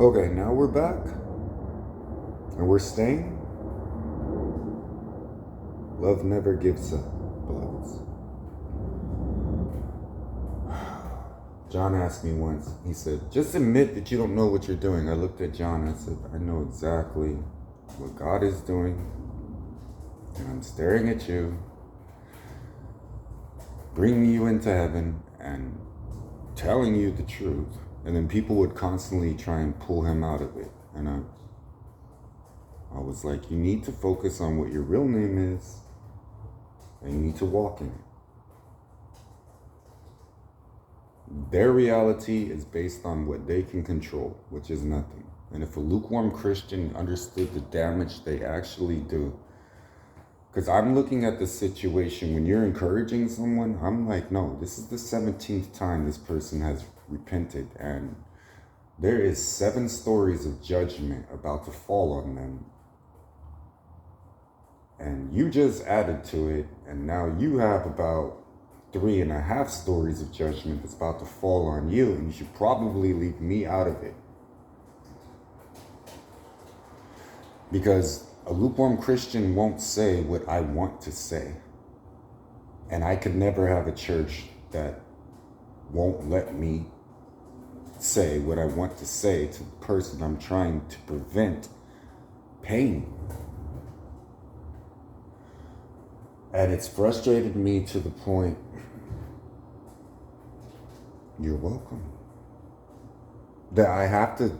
Okay, now we're back. And we're staying. Love never gives up, beloveds. John asked me once, he said, just admit that you don't know what you're doing. I looked at John and I said, I know exactly what God is doing. And I'm staring at you, bringing you into heaven and telling you the truth. And then people would constantly try and pull him out of it. And I was like, you need to focus on what your real name is, and you need to walk in it. Their reality is based on what they can control, which is nothing. And if a lukewarm Christian understood the damage they actually do, because I'm looking at the situation when you're encouraging someone, I'm like, no, this is the 17th time this person has repented, and there is 7 stories of judgment about to fall on them. And you just added to it, and now you have about 3.5 stories of judgment that's about to fall on you, and you should probably leave me out of it. Because a lukewarm Christian won't say what I want to say. And I could never have a church that won't let me say what I want to say to the person I'm trying to prevent pain. And it's frustrated me to the point, you're welcome, that I have to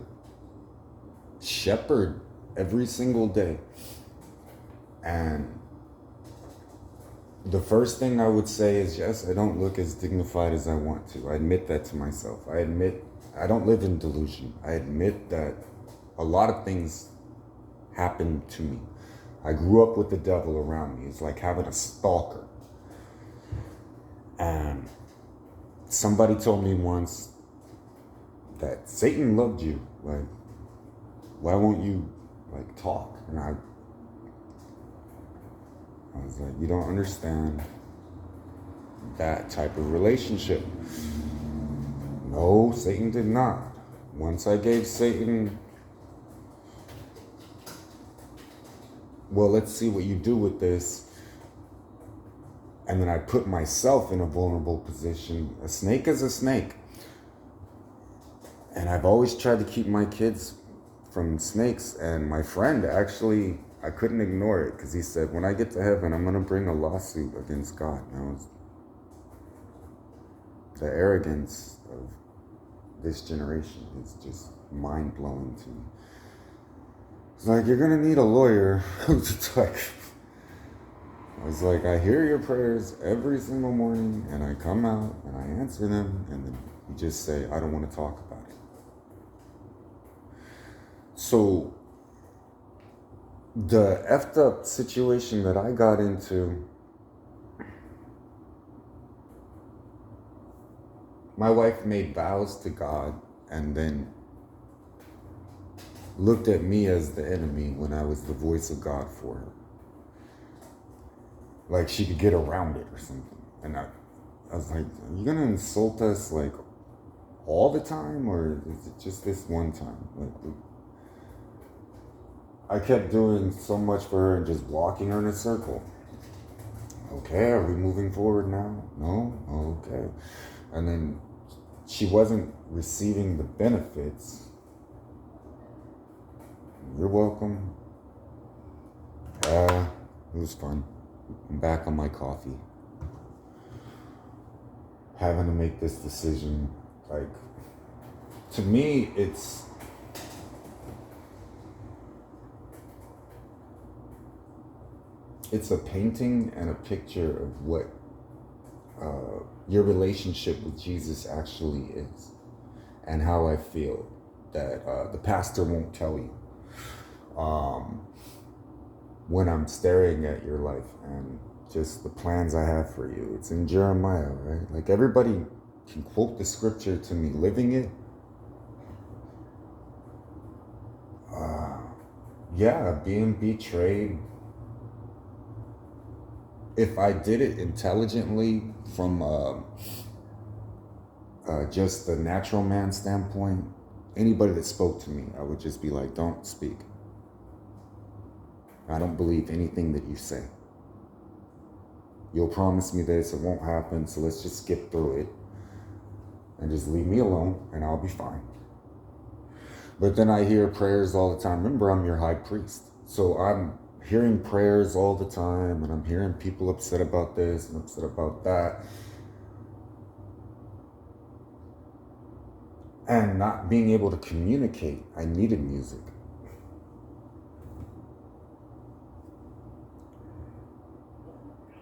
shepherd every single day. And the first thing I would say is, yes, I don't look as dignified as I want to. I admit that to myself. I admit I don't live in delusion. I admit that a lot of things happened to me. I grew up with the devil around me. It's like having a stalker. And somebody told me once that Satan loved you. Like, why won't you talk? And I was like, you don't understand that type of relationship. No, Satan did not. Once I gave Satan, well, let's see what you do with this. And then I put myself in a vulnerable position. A snake is a snake. And I've always tried to keep my kids from snakes. And my friend actually, I couldn't ignore it because he said, when I get to heaven, I'm going to bring a lawsuit against God. And I was, the arrogance of this generation is just mind-blowing to me. It's like, you're going to need a lawyer. It's like, I was like, I hear your prayers every single morning, and I come out and I answer them, and then you just say, I don't want to talk about it. So the effed up situation that I got into, my wife made vows to God and then looked at me as the enemy when I was the voice of God for her. Like she could get around it or something. And I was like, are you gonna insult us like all the time, or is it just this one time? Like, I kept doing so much for her and just walking her in a circle. Okay, are we moving forward now? No? Okay. And then she wasn't receiving the benefits. You're welcome. It was fun. I'm back on my coffee. Having to make this decision. Like, to me, it's a painting and a picture of what your relationship with Jesus actually is, and how I feel that the pastor won't tell you when I'm staring at your life and just the plans I have for you. It's in Jeremiah, right? Like, everybody can quote the scripture to me, living it. Yeah, being betrayed. If I did it intelligently from just the natural man standpoint, Anybody that spoke to me, I would just be like, don't speak. I don't believe anything that you say. You'll promise me this, it won't happen, so let's just skip through it and just leave me alone and I'll be fine. But then I hear prayers all the time. Remember, I'm your high priest. So I'm hearing prayers all the time, and I'm hearing people upset about this and upset about that. And not being able to communicate. I needed music.